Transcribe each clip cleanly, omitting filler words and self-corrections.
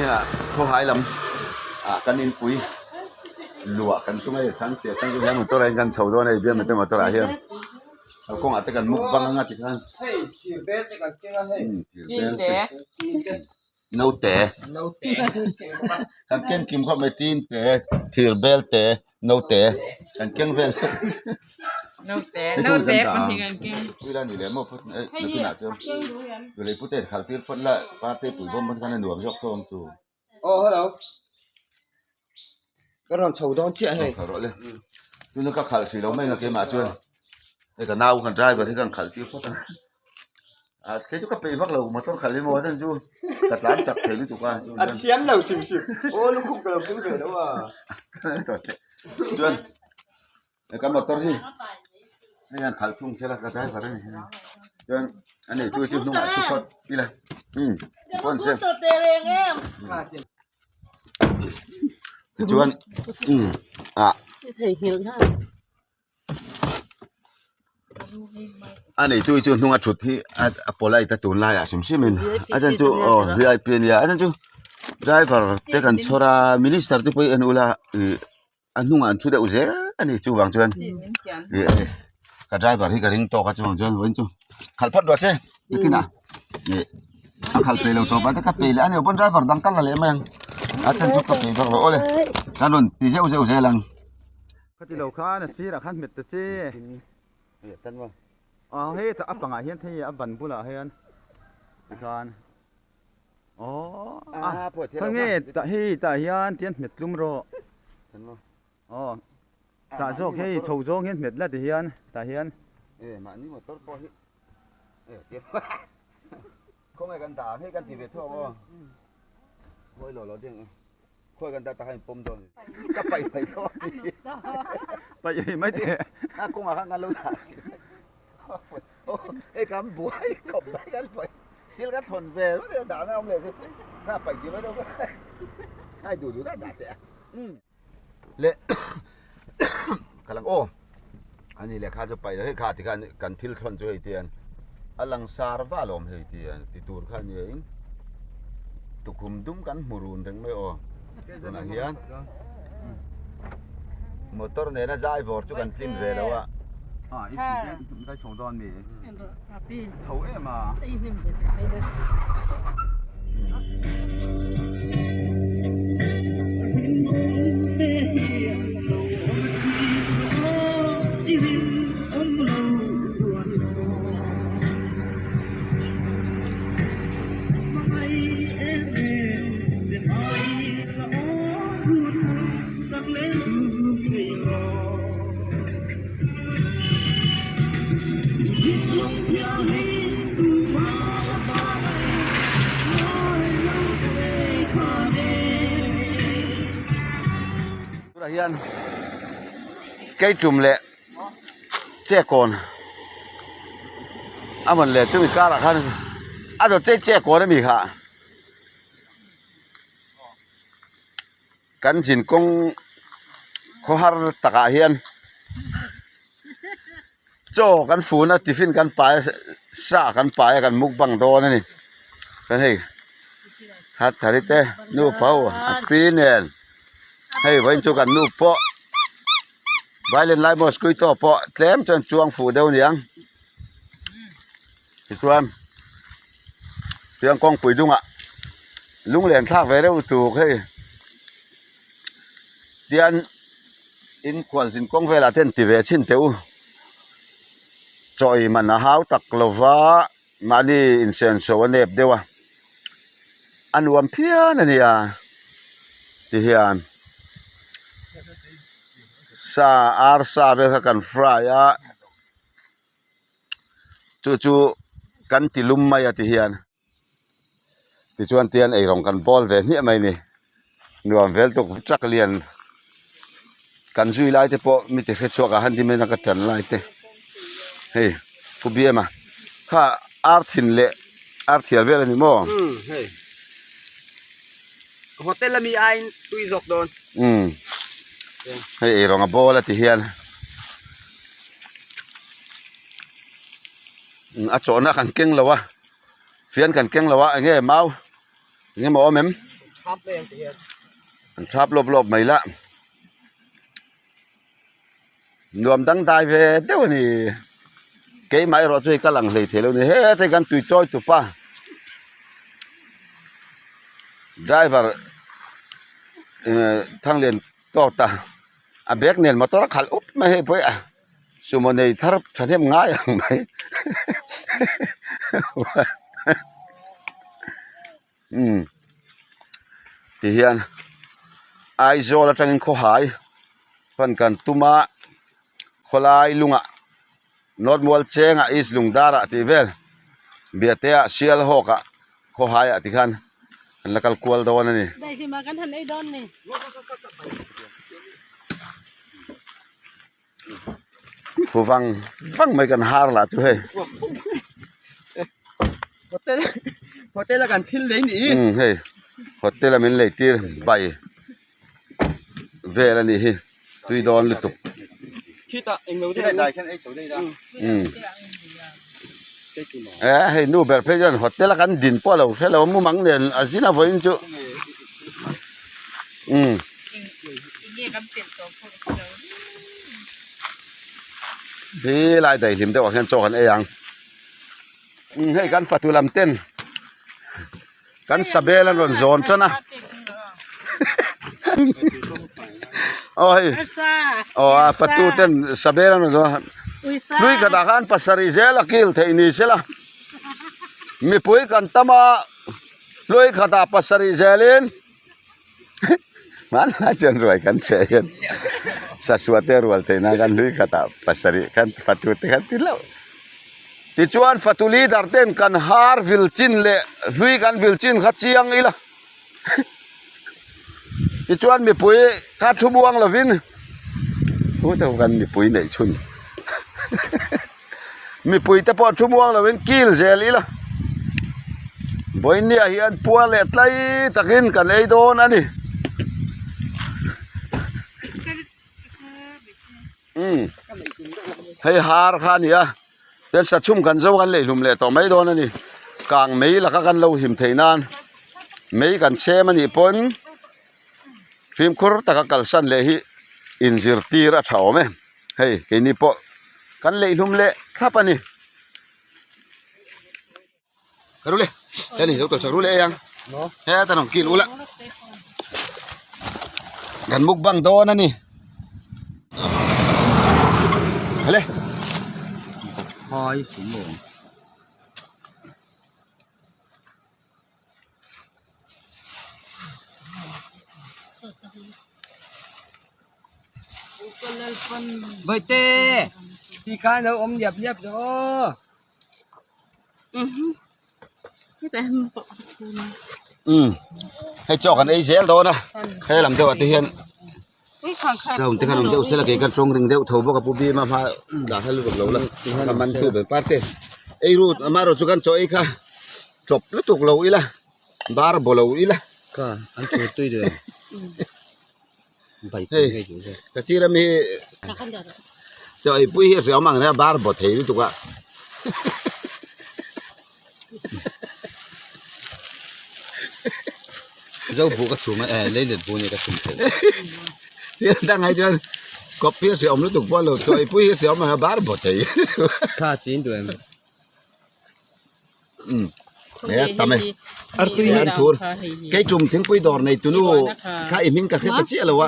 à khô hái lắm căn in quý lụa căn chúng ấy sáng sớm sáng sớm mình tôi đây căn sầu đó này biết mình tôi mà tôi lại hiền con ở đây căn múc băng ngắt thì khăn nấu tẻ căn ken kim không mấy chín tẻ thìa bel tẻ nấu tẻ căn ken vel nấu tẻมันที่กันกิน tuy là như thế mà phút ấy nó cứ nào chưa rồi lấy phút tết khảo tiết phút lại ba tết tuổi bomมันกันหน่วงยกโคมสู่ hello cái ròn sầu đó chị hay khảo rồi lên tuy nó các khảo sĩ đâu mấy là cái mà chưa đây cả nào cần trai và thế cần khảo tiết phút cái chỗ các bề vác lầu mà tôi khảo lên mồi thân chú đặt lán chặt thế với tụi qua ăn phiến lầu xìm xìm ô lúc không cần cũng về đâu à chuyên cái cắm vào tôi đi đây là khảo chung sẽ là cái trái vào đây chuyên anh này tôi chưa nung lại chút con đi này con xem chuyên thầy hiểu ha anh này tôi chưa nung ăn chút thì Apollo ta tốn lại sim sim mình anh chú VIP này anh chú driver te kan chora minister tu poi anula an nung an chu da uze ani chu wang chuan ka driver hi ka ring to ka chuan chuan wen chu khal phat do che kina ni a khal pe lo to ba ta ka pe le ani bon driver dang kal le mang a chan chu ka pe ba lo ole kan don ti je uze lang ka ti lo kha na si ra khan met te che tan wa he ta apanga hian thei a ban bula hian kan thằng nghe ta hiền tiền mệt lum rồi ta cho cái chầu cho nghe mệt là thì hiền ta hiền mà ní mà tốt bao nhiêu không ai cần ta hay cần tiền về thôi thôi lò tiếng khôi cần ta hay pom rồi các phải thôi vậy mấy thế cũng là khăn lâu ta ê cắm bùa cọp đấy cái phảiที่ก็ทนเวรแล้วด่าไม่เอาเลยสิถ้าไปจีไม่ได้ให้ดูได้ด่าแต่เละกำลังโอ้อันนี้แหละข้าจะไปแล้วให้ข้าที่กันทิลทนช่วยเตียนอลังซาร์วาลมให้เตียนติตูร์ข้าเองตุคุมดุมกันมูรุนถึงไม่โอ้ตัวนักเรียนมอเตอร์เนี่ยนะจ่ายวอร์จุกันทิ้งเวรแล้วอ่ะอีกทีได้ชงดอนมีชงมา hiền cây chùm lệ che cồn mình lệ cho mình cá là khăn rồi che cồn đấy mình hạ cắn chín công khó har taka hiền cho cắn phun á tiffin cắn pái sa cắn pái cắn múc bằng đô này cắn hey hạt thari te nu phao pinen hey vậy cho cần nụ po vài lên lại một cái to po chém cho chuông phủ đâu niang thì chuan tiếng con quỷ dung ạ lung liền thác về đâu tù hey tiền in quan xin con về là tiền tỷ về xin tiêu trời mà nó háo tắc lova mà đi in sen số nếp đâu à ăn uống pia này à thì hiền sa arsa về kan fry à chu kan tilum mai ati hian ti chuan tian ei rong kan bol ve mi mai ni nuam vel tuk trak lian kan zui lai te po mi te khe choka han di me na ka tan lai te hey pu bia ma kha arthin le arthial vel ni mo hey hotel la mi ai tui jok don hey ei rong a bol ati hian a chona kan keng lawa fian kan keng lawa nge mau nge mo mem ทับเลยเฮีย ทับลบๆไม่ละรวมตั้งตายvềเดี๋ยวนี้เก๋ไม่รอช่วยกำลังเลยเทแล้วนี่เฮ้แต่กันตุยจ้อยตุป้าdriver ทางเรียนต่อตาอาเบกเนี่ยมาตัวขัดอุ๊บไม่ให้ไปอ่ะสมมติในทาร์ฉันเห็นง่ายอย่างไรที่เฮียนไอโซละจังอินโคหายพันกันตุมาโคลายลุงอ่ะนอดมัวเชงอ่ะอิสลุงดาระที่เวลเบียเตะเชียลฮอกอ่ะโคหายอ่ะที่ขันแล้วก็ควอลตัวนั่นนี่ได้ที่มากันทันไอ้ดอนนี่ ผู้ฟังไม่กันฮาร์ละช่วย พอเต้ละกันทิ้งเลยนี่ เฮ้ยฮอตเตลมันเลยตีไปเวลานี่ตุยโดนลุตุ คิดอ่ะเองเราได้แค่ไอ้โฉได้ละเฮ้ยนูเบอร์เพย์จนฮอตเตลกันดินพอเราเสร็จแล้วมุ่งมังเนี่ยอาศินาไฟน์จูอีเงี้ยกำเสียงตัวคนเดียวพี่ลายใดหิมแต่ว่าแค่โจกันเองให้กันฟัตุลำเต้นกันสเบลันรอนโซนจ้ะนะโอ้ยฟัตุเต้นสเบลันรอนโซนลุยกระดากันปัสสริเซลกิลเทนิเซล่ะมีปุยกันตมาลุยกระดาปัสสริเซลินมันน่าจะรวยกันเชียนsesuatu rual tenagan lui kata pasari kan fatu kan tilau ticuan fatuli darten kan har vilcin le lui kan vilcin khachiang ila ticuan mi pui ka thubuang lovin hu ta kan mi pui nei chun mi pui ta po thubuang lovin kil zel ila boin ni a hian pual le tlai takin kan ei don ani hay har khan ya ten sa chum kan zo kan le lum le to mai don ani kang mei la ka kan lo him theinan mei kan che mani pon phim khur ta ka kalsan le hi injir tira thau me hey ke ni po kan le lum le thapani karule tani zo to charule yang he ta nong kin ula kan mukbang don ani Hale. Hai semua. Bơi tê. Đi cá đâu ôm dập rồi. Hay choกันไอ้เซลโดนะให้ลำเดียวที่เห็นเราที่ขนมเจ้าเสร็จแล้วกันตรงถึงเดียวทั่วกับผู้บีมาพาด่าให้ลูกเราละทำมันคือแบบปาร์ตี้ไอ้รูดมาเราจุกันโจอีกค่ะจบแล้วถูกเราอีละบาร์บอลเราอีละก็อันตัวตุ้ยเดียวใบตุ้ยให้อยู่เลยแต่ที่เรามีเจ้าไอ้ปุ้ยเสียวมั่งนะบาร์บอลเทีถูกอ่ะเจ้าบุกกระสุนมาเล่นเด็ดบุญเนี่ยกระสุนที่ตั้งให้จนก็เพี้ยเสียมแล้วถูกบ่เราเจ้าไอ้ปุ้ยเสียวมั่งบาร์บอลเทีข้าจีนด้วยเนี่ยทำไมอันทูนแกจุ่มถึงปุ้ยดอกในตัวนู้ข้าอิมิงกับแค่ตะเจี๊ยแล้ววะ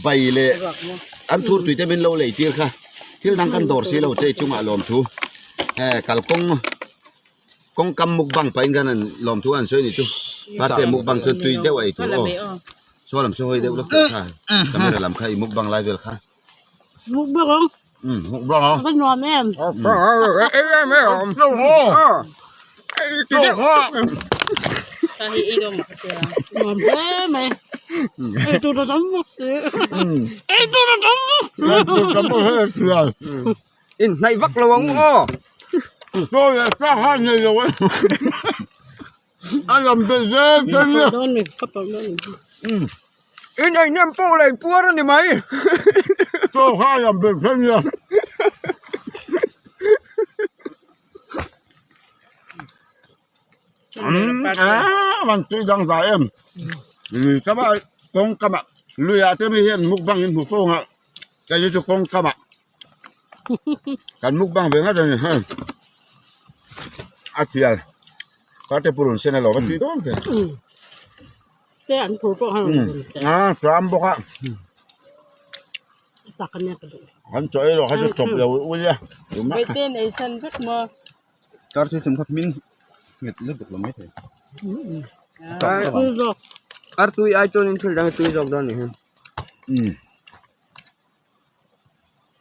ใบเลยอันทูนตุยจะเป็นเราเลยที่ค่ะที่นั่งกันดอกสิเราใจจุ่มอารมณ์ทูกัลกงกำมุกบังไปกันนั่นลมทุกอันสวยนี่จุพาแต่มุกบังจนตุยเดียวไอ้ตัวช่วยลำช่วยเดียวลูกค่ะทำไมเราลำใครมุกบังไล่เวลค่ะมุกบังมุกบังก็นอนแม่ไม่หอมลูกพ่อลูกพ่อไอ้ดมเสียนอนแม่ไหมไอ้ตัวดำมุกเสียไอ้ตัวดำมุกเสืออินในวักระวังอ้อtôi là sao hai người rồi anh làm cái gì thế nhỉ in anh em phụ này pua đó này mày tôi hai làm việc thế nhỉ มันตุยดังสายก็ว่ากงกะมะลุยอาเตไม่เห็นมุกบังยินผู้ฟงอ่ะจะอยู่จุกงกะมะกันมุกบังเบงอะไรเนี่ยอาเทียลก็จะปุ่นเส้นอะไรก็ตีต้องเสีย แต่อันผูกก็ให้ ตามบอกอ่ะ ตักกันเนี่ยกระดูก ขันจ่อยเราเขาจะจบเดี๋ยวอุ้ยอ่ะเดี๋ยวมา ไปเต้นไอ้สันสักมา การที่สมคับมินเง็ดลึกลงไม่ถึง คือดอก Artui ai cho nên thil dang tui jok don ni.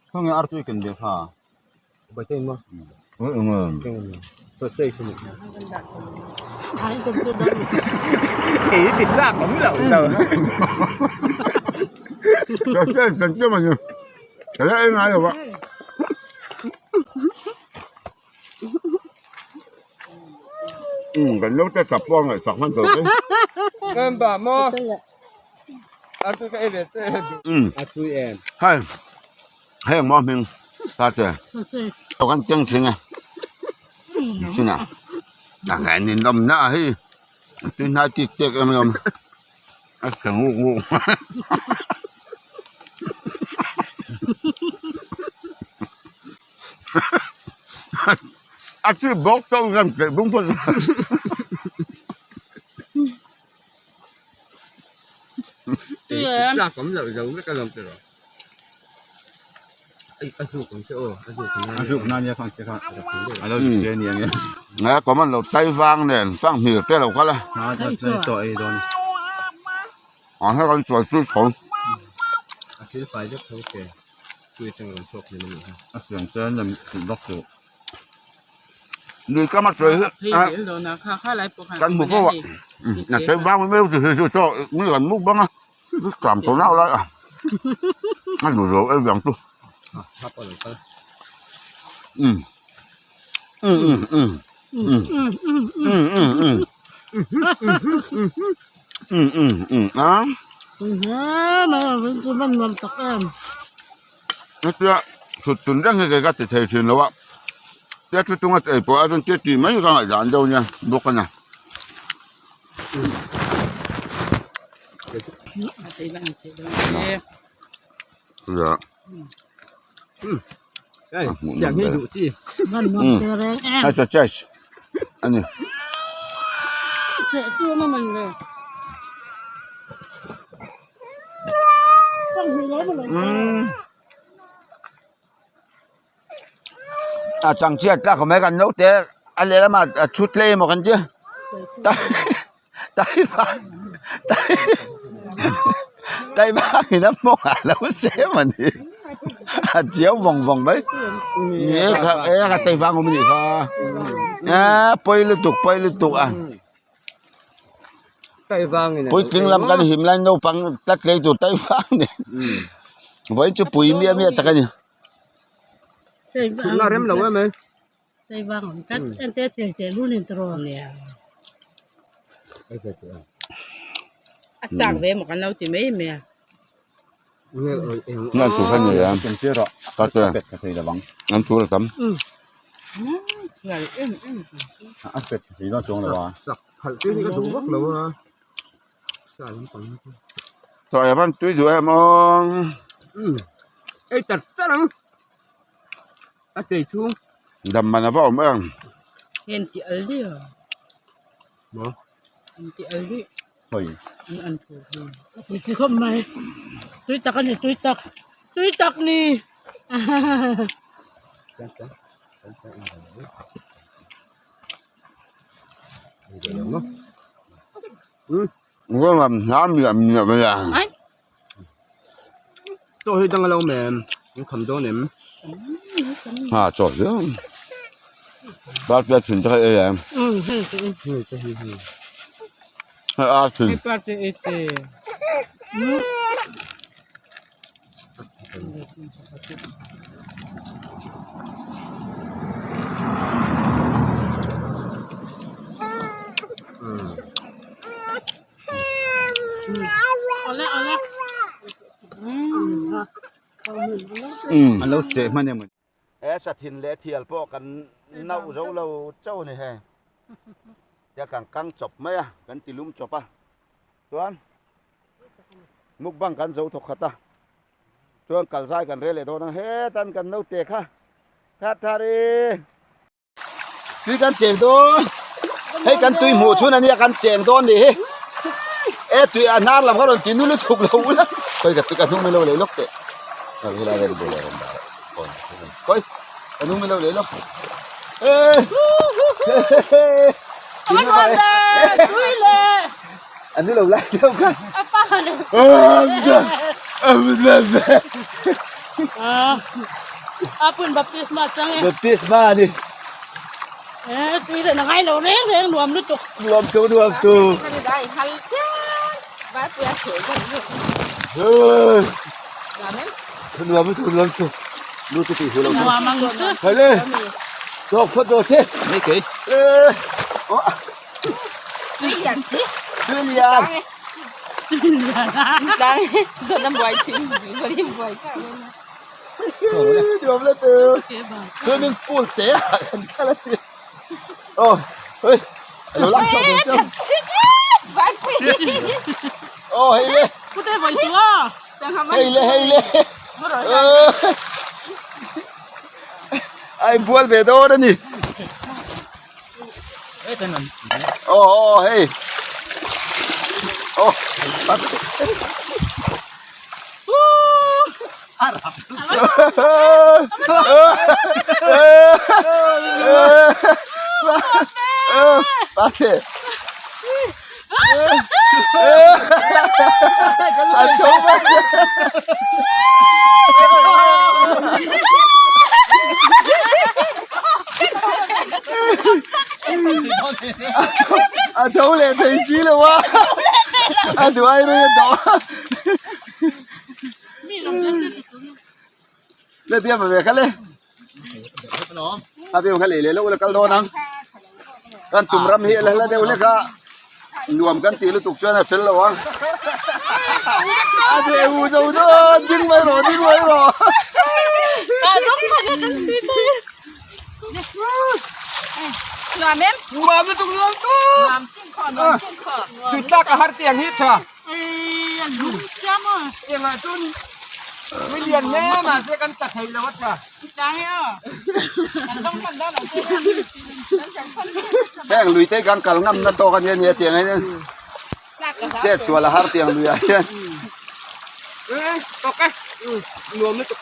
เพราะงั้นอาร์ตุยกันเดียวค่ะ Baitay mo. So say sini. หายกันจะดอก Eh ti sa ko mi law sao. จะเส้นเส้นมันอยู่แต่แล้วยังไงวะกันยกจะสับป้องไอ้สักมันเกิดเลย Ngam ba mo. นั่นแหละ Artui ka evet. Artui en. ให้มอมิงตาเจอ ใช่ เอากันจังสิไงสินะแต่ไงนี่ดำหน้าให้ที่หน้าจิกเจ๊กมันไอ้เสียงงูอาชีพบอกเจ้ากันเกิดบุ้งพ้น Sa ko mi law jok ka lam pero. Ai asu ko se o asu ko อายุนานยังฟังเสียค่ะเราเสียเนี่ย นะก็มันเราไต้ฟังเนี่ยฟังมีแต่เราก็ละ จะต่อไอ้ดอน อ๋อให้เขาสวยสุดของ Asil pa jok ko ke. Tui tang sok ni ni. เสียงเส้นจะล็อกอยู่ นี่ก็มาสวย พี่เห็นโดนนะค่าไรปกติ กันบุกเขาอ่ะน่ะไต้ฟังไม่รู้จะโจ้มือกันมุกบ้างอ่ะนึกจำตัวเน่าแล้วอ่ะมันดูเราไอ้อย่างตัว Ha pa lang pa. อืมอ่ะ มันจะมันตะกัน นี่จะสุดจุดยังไงก็จะเทชินแล้วอ่ะแต่ชุดตรงนั้นไอ้พวกอาจจะตีไม่ก็อาจารย์เดียวเนี่ยบุกกันนะ ตีบ้านเสร็จแล้ว เหรอ Ai, yang hi du chi. บ้านมันเจริญแอน ไอ้จะใช่อันนี้ เสียตัวมันเลยต้องหัวเราะมันเลย จังเชียดแล้วเขาไม่กันนกแต่อะไรแล้วมาชุดเล่หมดกันเจ้าไต้ฟ้าไต้ฟ้าเห็นน้ำมองแล้วเสียมันนี่เจียววงไปเนี่ยครับครับไต้ฟ้าของมันนี่ครับไปลุตุกอ่ะ Tay vang ni. ปุยกิงลำกันหิมลันโนปังตักเลยตัวไต้ฟ้าเนี่ยไว้จะปุ๋ยเมียตะกันนี่ Na rem law me. ใส่บางกัดอันเตะเตะรุ่นอินโทรเนี่ย Ai ka tu. อาจารย์เวมกันเราจะไม่เมีย Nge oi. น่าสุขันเนี่ย เป็นเชื่อหรอ ก็เจอ เป็ดกระเทียมระวัง น้ำทุเรศ ใหญ่เอ็ม เป็ดสีน้องจงเลยวะ Sak hal tu ni ka tu wak law. Sa lam pang. ต่อยพันตุ้ยดูมอง Ai tat tarang. Atay chu. ดำมันนะพ่อเมือง เห็นจีอัลดิ Mo. เห็นจีอัลดิ เฮ้ย อันผูกนี่คือเข้ามาตุยตักนี่ตุยตักนี่ ว่ามันน้ำเนี่ยไปอย่าง To hi dang law mem. Yung kham do nem. จอดเยอะบ้านเปลี่ยนถึงจะให้เอง Hi, Hi. ให้อาถึง parte este. Hola. อันเราเสียมันเนี่ยมัน สถินและเทียลพวกกันเน่าเราเจ้านี่แฮแต่ จะกังจบไหมอ่ะกันติลุมจบอ่ะส่วนมุกบังกันเจ้าถกขัดตาส่วนกันซ้ายกันเรเลยโดนเฮ้ตันกันนู้เตะค่ะทัดทารีคือกันเจียงโดนให้กันตุยหมูชุนอันนี้กันเจียงโดนดิตุยอันนั้นลำเขาโดนกินนู่นถูกเราละคอยกับตุยกันนุ่มไม่เราเลยลูกเตะเวลาเล่นบอลเลยคอยกันนุ่มไม่เราเลยลูกมันหมดเลยดุยเลย อันนี้เราไล่เท่ากัน อาป้าเนี่ยปืนบัพติศมาจังไง แบบติสมาดิ ดุยเลยนังไงเราเร่งรวมด้วยจุก รวมตัว ไม่ได้ทันแค่บ้าเปลือกเฉยกันอยู่ เฮ้ย อย่าเม้น รวมตัวดูสิที่หัวเรา อย่ามังดูสิ ไปเลยโดดโดดสิไม่เก๋โอ้ ไม่อยากสิ ดื้อยัง ดังส่วนน้ำบวยทิ้งส่วนน้ำบวยข้าวเลย รวมแล้วตัวส่วนนึงปูเตะกันกันแล้วสิโอ้เฮ้ยเราลักชอบเจ้า บ้าปี โอ้เฮ้ยเลย กูได้บวยชัวจังทำไม เฮ้ยเลยไอ้บัวเบโดนั่นนี่โอ้เฮ้ยโอ้ปัดปัดเลยอันโตมาอันโตเลยถึงสิเลยวะอันตัวไอ้เนี่ยโตเลยเบี้ยมาเบี้ยกันเลยเบี้ยมาเลยแล้วกันโดนังกันตุ่มรำเฮียแล้วเดี๋ยวเลยก็รวมกันตีลูกตุกจวนเฟลแล้ววะเดี๋ยวจะโดนดิ้งไม่รอต้องมาจะตีตัวลาเม้น มาไม่ต้องเรื่องตู้ ลามจิ้งคอน้องจิ้งคอ ตุยตากระหัดเตียงฮิตช่ะ ลุงจ้ามั้ง เตียงอะจุนไม่เรียนแม่มาเสียกันตัดไทยแล้ววะช่ะ ได้อ่ะต้องกันได้หรอ แป้งลุยเตะกันกัลงำนั่นโตกันเนี่ยเตียงไอ้เนี่ยเจ็ดส่วนละหาเตียงลุยไอ้เนี่ย ตกไงรวมไม่ตก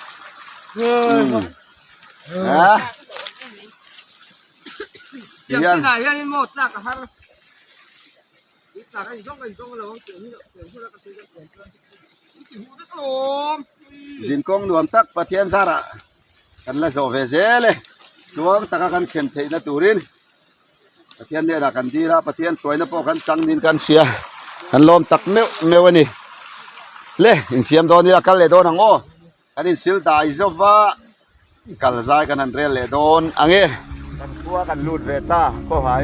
ฮะ อย่างที่ไหนยังหมดตากระหัดตากระหัดต้องเราเตียงที่เรากระซื้อกันเตียงหูตะโกม จินกงรวมตักปะเทียนสาระกันละโซเฟเซเลยรวมตักกันเข็นเทนตูรินปะเทียนเนี่ยนะกันดีละปะเทียนสวยนะพอกันจังดินกันเสียกันลมตักเมวันนี้เล่อินเสียมโดนนี่ละกันเลยโดนหังโออันนี้สิลตาอิโซฟากันละใจกันนันเรลเลยโดนอังเอกันตัวกันลูดเวต้าก็หาย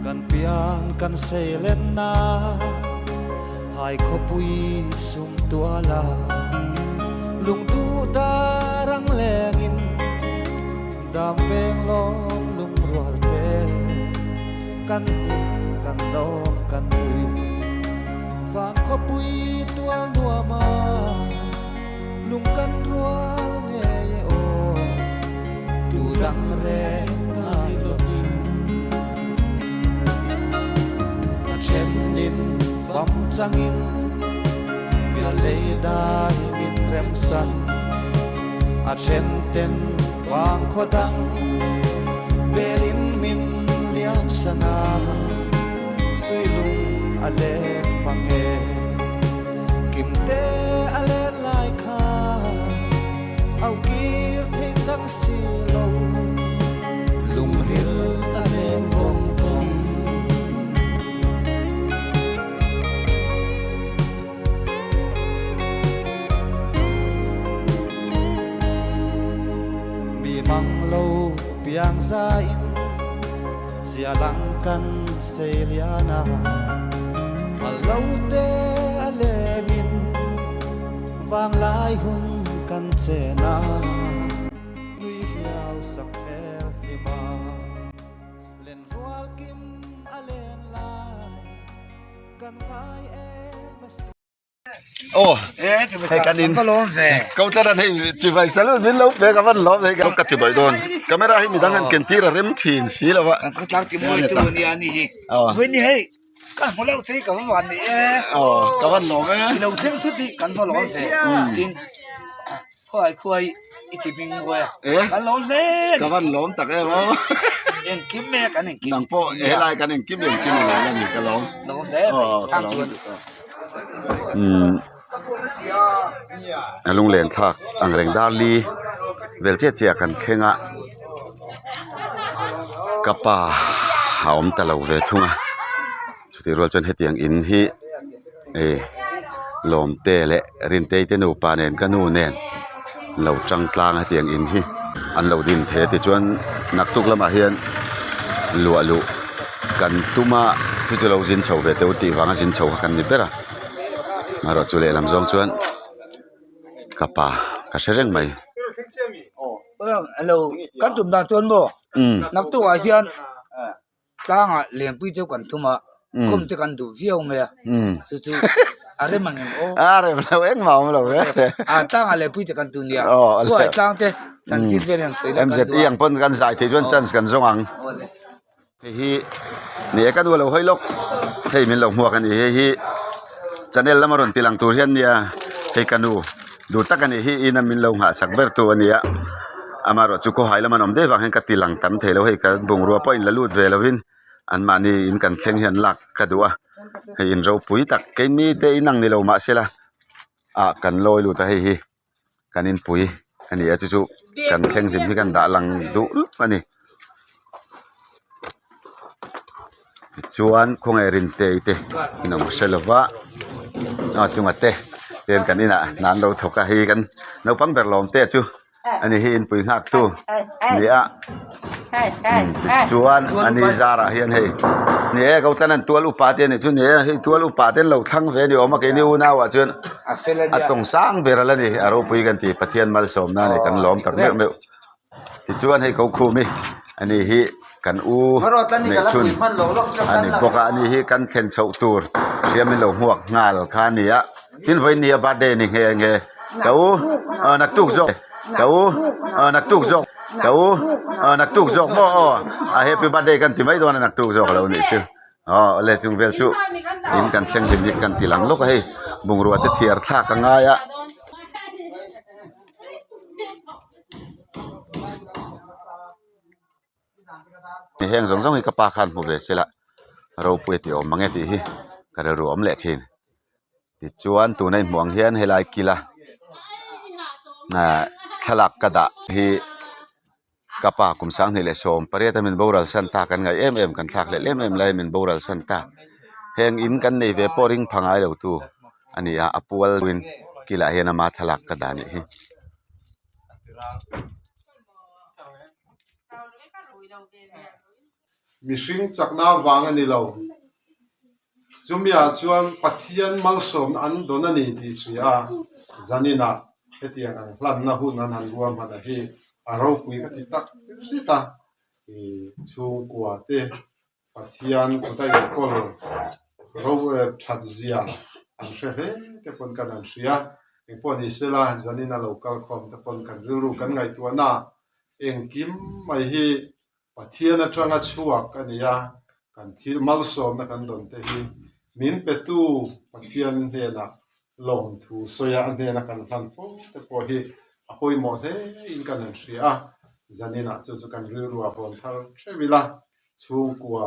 กันเปียนกันเซเลนนาหายขบุยสุมตัวลาลุงดูดารังแลงินดามเปงล้อมลุงรัวเตกันหิมกันลอมกันลุยฟังขบุยตัวนัวมาลุงกันรัวเงยโอดูดังแรงลายลมินเช่นดินฟัมจังอินเบียเลยได้มินเรมสันอาเช่นเต็นวางขดังเบลินมินเลียมสนาสุยลุงอเลงบังเอกิมเตอเลนลายคาเอากีร์เทจังสีโลลุงริลอเลงวงมังโลเปียงซาอินเซ sia lang kan seliana Malaute alengin Vang lai hun kan chena Nui hiao sak el lima Len rual kim alen lai Kan kai e mas โอ้ ให้กันดินก็ล้มแส เขาจะให้จีบไปสรุปนี่เราเบกันวันล้อมเลยกันกัดจีบไปโดนก็ไม่ได้ให้มีดังกันเกนตีระเริ่มทีนสีแล้ววะ ก็ตักที่มวยตัวนี้อันนี้เว้นนี่ให้กันพอเราที่กับวันนี้ อ๋อกับวันล้อมไหม เราเส้นทุกที่กันพอล้มแสดินค่อยอีที่พิงไว้กันล้มแส กับวันล้อมตักได้ป่ะ เองกินแม่กันเองกิน หนังโป้เฮลายกันเองกินเองกินอะไรกันนี่ก็ล้อม ล้มแสทางตัว ลุงเลียนทักอังเริงดาลีเวลเจียกันเข่งะกับป่าหอมตะลาวเวทุงะสุดที่เราจนเฮตียงอินฮีลมเตะเละรินเตยเตนูปานเนนกันนูเนนเราจังกลางเฮตียงอินฮีอันเราดินเทติจวนนักตุกละมาเฮียนลัวลุกันตุมาจุดเราจินเฉาเวเตอุติวังจินเฉากันนี่เปล่ามาเราจุเลลำจงชวนกับป่ากระเชงไหม เรากันตุ่มตาจวนบ่นักตัวเฮียนตั้งเลี้ยงปีเจ้ากันทุ่มคุมจะกันดูเฟี้ยวไหมสุดๆอะไรมันโอ้อะไรเราเอ็งเมาเราเลยตั้งอะไรปีจะกันดูเนี่ยก็ตั้งแต่ตั้งที่เป็นอย่างสวย เอ็มเจ็ดยังพ้นกันสายที่จวนจันทร์กันสว่างฮีเนี่ยกันว่าเราให้ลกให้มีเราหัวกันฮีจันเอลละมารอนตีหลังตัวเฮียนเนี่ยให้กันดูตักกันฮีอินามินเราหาสักเบอร์ตัวเนี่ยอามารอจุโคหายละมันอมเดฟังให้กันตีหลังตั้มเทเราให้กันบุงรัวป้อยละลูดเวลวินอันมานี่อินกันเข่งเฮียนหลักกันดูให้อินเราปุ๋ยตักเกมีเตอินังนี่เรามาเสียละกันลอยลูดให้ฮีกันอินปุ๋ยอันนี้จุกันเข่งสิมีกันด่าหลังดูอันนี้ชวนคงเอรินเตยเตอินองเชลวะจุงอัดเตเรียนกันนี่นะนานเราถกให้กันเราปังเบอร์ลอมเตจูอันนี้อินปุ๋ยหักตู้เนี่ยชวนอันนี้ซาระเฮียนให้เนี่ยเขาท่านั้นตัวลูกป่าเต้นจุเนี่ยให้ตัวลูกป่าเต้นเราทั้งเวนี่ออกมาเกี่ยวน่าว่าจนตรงสร้างเบอร์ละนี่เราปุ๋ยกันที่พัทยามาสมนั่นนี่กันล้อมตักเมื่อที่ชวนให้เขาคู่มิอันนี้ฮิกันเมชุนอันนี้พวกอันนี้ฮิกันเข็นเสาตูร์เสียไม่หลงหัวงาลคานี่ทินไฟนี่บาดเดนิเฮงเฮเต้านักตุกจกเต้านักตุกจกเต้านักตุกจกบ่เฮปปี้บาดเดกันที่ไม่โดนนักตุกจกเรานี่ชื่อเลยจุงเวลชูอินกันเชียงหิมกันที่หลังลูกให้บุงรัวเทียร์ท่ากังไงเฮงสงให้กับปาคันผู้เวสละเราป่วยที่อมมังเงติฮิกระรวมเละชินที่จวนตัวในหมวงเฮียนให้ลายกีฬาขลักกระดาฮิกับปากุมสังนี่เลสมปริยัติมันบูรัลสันตากันไงกันทักเลยเลยมันบูรัลสันตาเฮงอินกันในเวปอริงพังไอเราตัวอันนี้อปัววินกีฬาเฮียนมาขลักกระดานี่ฮิมิชิงจากน้าวางอันนี้เราจุมยาชวนปัทยันมัลสมอันโดนนี่ที่สุยาจันินาเฮตียงอันหลังน่าหุ่นนันรวมมาได้ที่เราคุยกันที่ตักสิตาช่วงกว่าเตปัทยันกุตายกอลเราทัดเสียอันเชื่อเฮ้แกปนกันอันเสียเองปนอิสระจันินาเราคัลคอมแต่ปนกันรู้กันไงตัวน่าเองกิมไม่ให้ปัทยันตรังชัวกันเนี่ยกันที่มัลสมนักกันโดนเตะมินเปตูปัทยันเฮนะลงทูสอยอันเฮนะกันทันโฟแต่พอฮีอภัยหมดเฮอินกันนั่นเสียจันนี่นะจู่ๆกันรู้ว่าคนทั้งเชื่อวิลาช่วงกว่า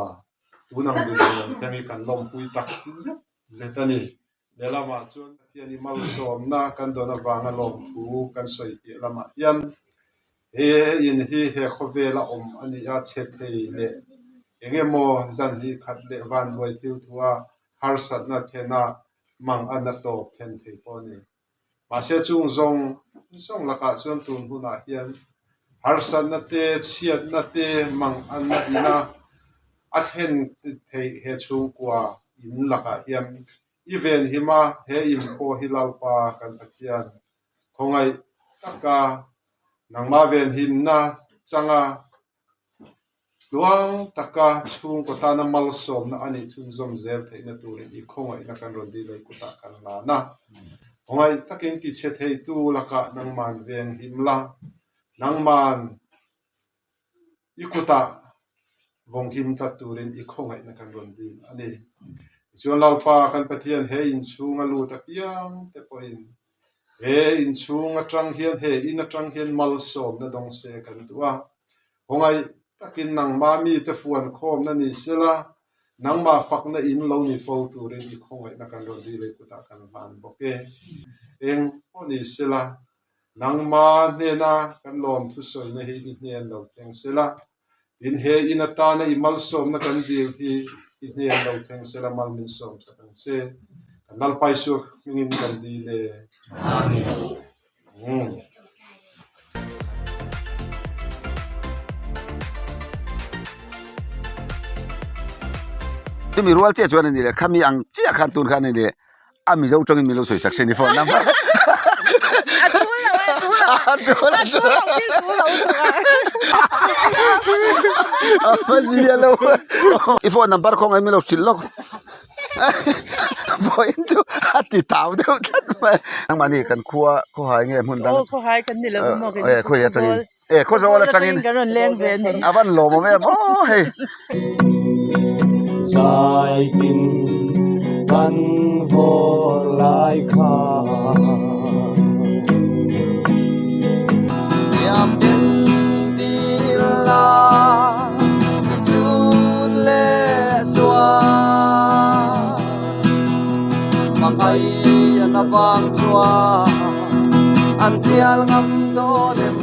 ตุนังดีเลยที่นี่กันลมปุยตักเจตันี่เดี๋ยวเรามาชวนที่นี่มัลสมนะกันโดนวางลมทูกันสอยที่ละมายันยินฮีเฮขเวลาอันนี้อาเชตเฮเลยังไงโมจันฮีขัดเลวันไว้ที่ตัวฮาร์สัตนัทเทนามังอันนัตโตเทนเทปนี่มาเสียจุงซงละกาชวนตุนหุนาเฮียนฮาร์สัตนัตเตเชียดนัตเตมังอันนัตินา at hen he chung kwa in laka hiam event hima he in po hilalpa kan akian khongai taka nangma ven him na changa luang taka chung ko ta na malsom na ani chun zom zel the na turin I khongai na kan ron di lai ku ta kan la na khongai takin ti che thei tu laka nang man ven him la nang man ikuta vong him ta turin I khongai na kan ron di ani chuan lalpa kan pathian he in chunga lu ta piang te poin he in chunga tang hian he in atang hian malsom na dong se kan tua hongai takin nang ma mi te fuan khom na ni sela nang ma fak na in lo ni fo turin I khongai na kan ron di le kuta kan ban boke eng oni sela nang ma ne na kan lom thu soi na he ni nen lo teng sela in he in ata na I malsom na kan dil hi in he lo teng sela mal min som sa kan se nal pai su mingin kan di le amen tu mi rual che chuan ni le khami ang chia khan tun khan ni le ami zo tong mi lo soi sak se ni phone number I phone number khong ai mi lo sil lo point chu ati taw deu kat ma nang mani kan khuwa ko hai nge mun dang ko hai kan ni le mo ke ko ya changin ko zo la changin kan ron leng ve ni avan lo mo me mo he Sai tin kan vor lai kha Yam din di la chun le swa Makai na bang chwa An tial ngam do dem